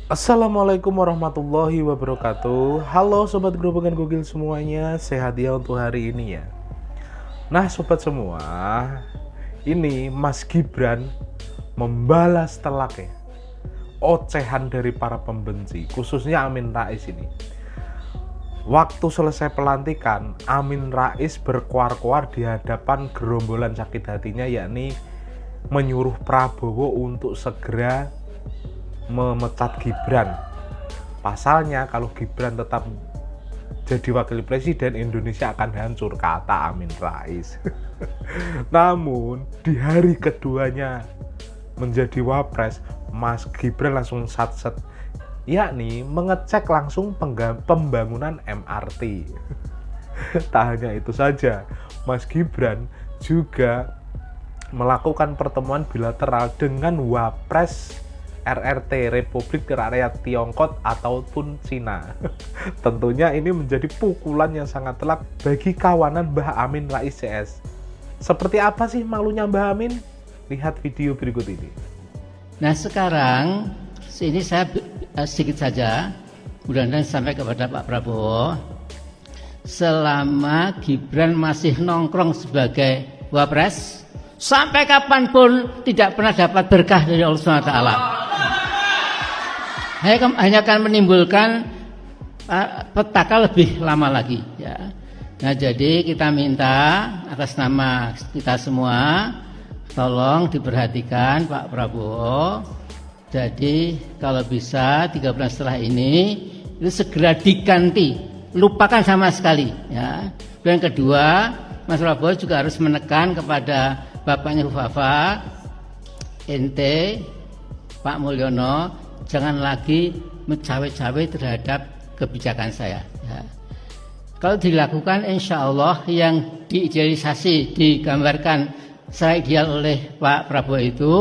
Assalamualaikum warahmatullahi wabarakatuh. Halo sobat gerobongan gokil semuanya, sehat ya untuk hari ini ya. Nah sobat semua, ini Mas Gibran membalas telak ya ocehan dari para pembenci, khususnya Amin Rais ini. Waktu selesai pelantikan, Amin Rais berkuar-kuar di hadapan gerombolan sakit hatinya, yakni menyuruh Prabowo untuk segera memecat Gibran. Pasalnya kalau Gibran tetap jadi wakil presiden, Indonesia akan hancur, kata Amin Rais. Namun di hari keduanya menjadi wapres, Mas Gibran langsung satset, yakni mengecek langsung pembangunan MRT. Tak hanya itu saja, Mas Gibran juga melakukan pertemuan bilateral dengan wapres RRT, Republik Rakyat Tiongkok ataupun Cina. Tentunya ini menjadi pukulan yang sangat telak bagi kawanan Mbah Amin Rais CS. Seperti apa sih malunya Mbah Amin? Lihat video berikut ini. Nah sekarang ini saya sedikit saja, mudah-mudahan sampai kepada Pak Prabowo. Selama Gibran masih nongkrong sebagai wapres, sampai kapanpun tidak pernah dapat berkah dari Allah SWT. Hanya akan menimbulkan petaka lebih lama lagi ya. Nah jadi kita minta atas nama kita semua, tolong diperhatikan Pak Prabowo. Jadi kalau bisa 3 bulan setelah ini itu segera diganti, lupakan sama sekali ya. Dan kedua, Mas Prabowo juga harus menekan kepada Bapaknya Hufafa, ente Pak Mulyono, jangan lagi mencawe-cawe terhadap kebijakan saya ya. Kalau dilakukan, insya Allah yang diidealisasi, digambarkan secara ideal oleh Pak Prabowo itu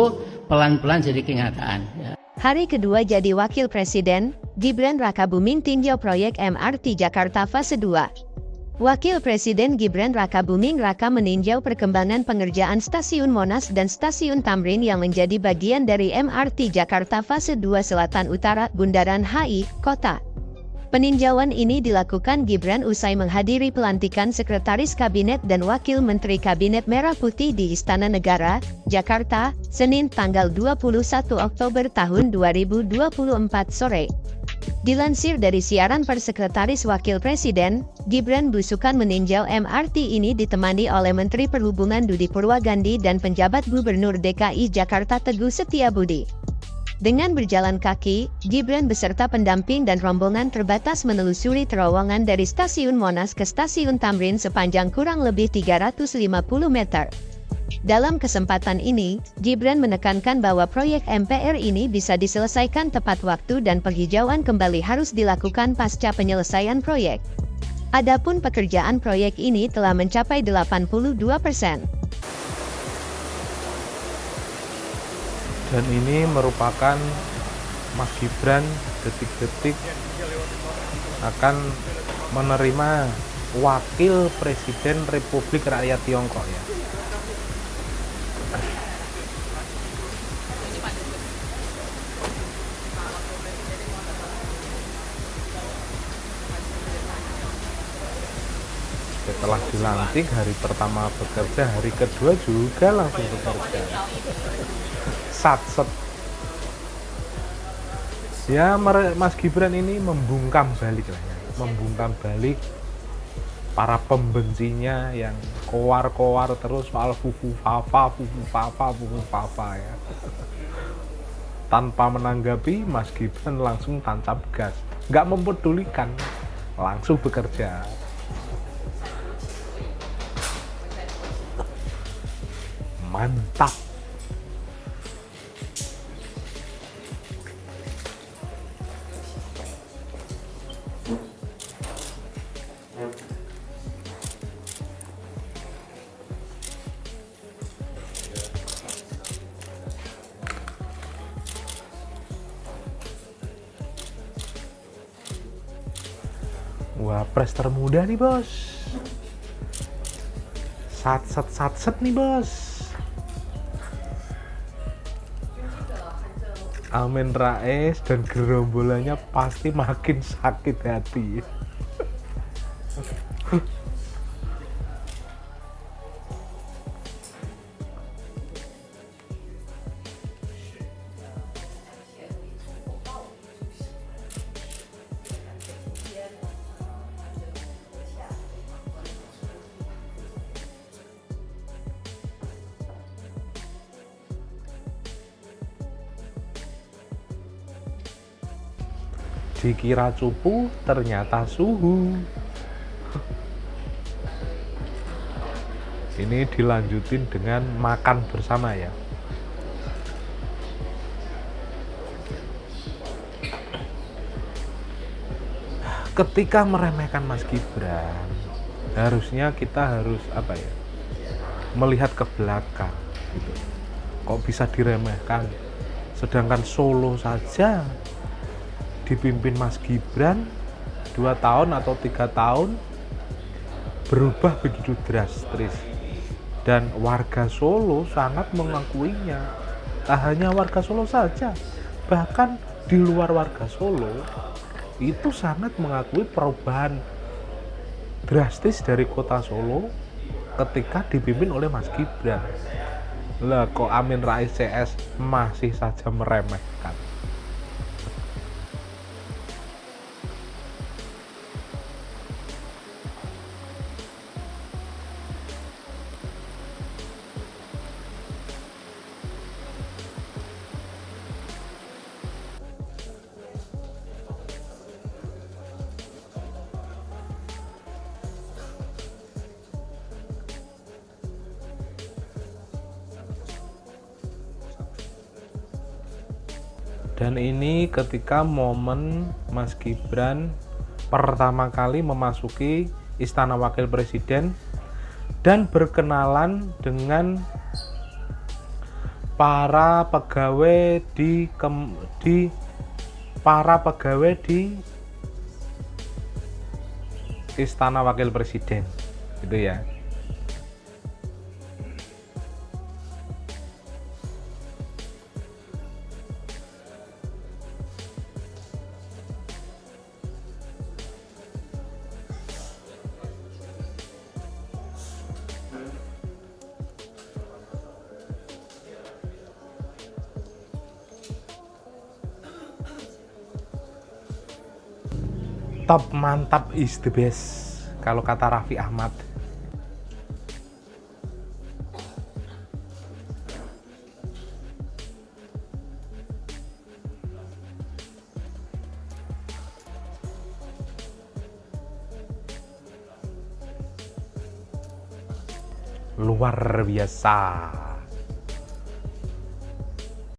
pelan-pelan jadi kenyataan ya. Hari kedua jadi wakil presiden, Gibran Rakabuming tinjau proyek MRT Jakarta fase 2. Wakil Presiden Gibran Rakabuming Raka meninjau perkembangan pengerjaan Stasiun Monas dan Stasiun Tamrin yang menjadi bagian dari MRT Jakarta fase 2 Selatan Utara Bundaran HI, Kota. Peninjauan ini dilakukan Gibran usai menghadiri pelantikan Sekretaris Kabinet dan Wakil Menteri Kabinet Merah Putih di Istana Negara, Jakarta, Senin tanggal 21 Oktober tahun 2024 sore. Dilansir dari siaran pers Sekretaris Wakil Presiden, Gibran belusukan meninjau MRT ini ditemani oleh Menteri Perhubungan Budi Purwagandi dan penjabat Gubernur DKI Jakarta Teguh Setiabudi. Dengan berjalan kaki, Gibran beserta pendamping dan rombongan terbatas menelusuri terowongan dari Stasiun Monas ke Stasiun Tamrin sepanjang kurang lebih 350 meter. Dalam kesempatan ini, Gibran menekankan bahwa proyek MPR ini bisa diselesaikan tepat waktu dan penghijauan kembali harus dilakukan pasca penyelesaian proyek. Adapun pekerjaan proyek ini telah mencapai 82%. Dan ini merupakan Mas Gibran detik-detik akan menerima wakil presiden Republik Rakyat Tiongkok ya. Setelah dilantik hari pertama bekerja, hari kedua juga langsung bekerja. Satset. Ya Mas Gibran ini membungkam balik lah ya. Membungkam balik para pembencinya yang koar-koar terus soal fufu fafa ya. Tanpa menanggapi, Mas Gibran langsung tancap gas, nggak mempedulikan, langsung bekerja. Mantap. Wapres termuda nih bos. Satset nih bos. Amin Rais dan gerombolannya pasti makin sakit hati. Dikira cupu, ternyata suhu. Ini dilanjutin dengan makan bersama ya. Ketika meremehkan Mas Gibran, harusnya kita harus apa ya? Melihat ke belakang gitu. Kok bisa diremehkan? Sedangkan Solo saja dipimpin Mas Gibran 2 tahun atau 3 tahun berubah begitu drastis, dan warga Solo sangat mengakuinya. Tak hanya warga Solo saja, bahkan di luar warga Solo itu sangat mengakui perubahan drastis dari kota Solo ketika dipimpin oleh Mas Gibran. Lah kok Amin Rais CS masih saja meremehkan. Dan ini ketika momen Mas Gibran pertama kali memasuki Istana Wakil Presiden dan berkenalan dengan para pegawai di Istana Wakil Presiden, gitu ya. Top, mantap, is the best kalau kata Raffi Ahmad. Luar biasa.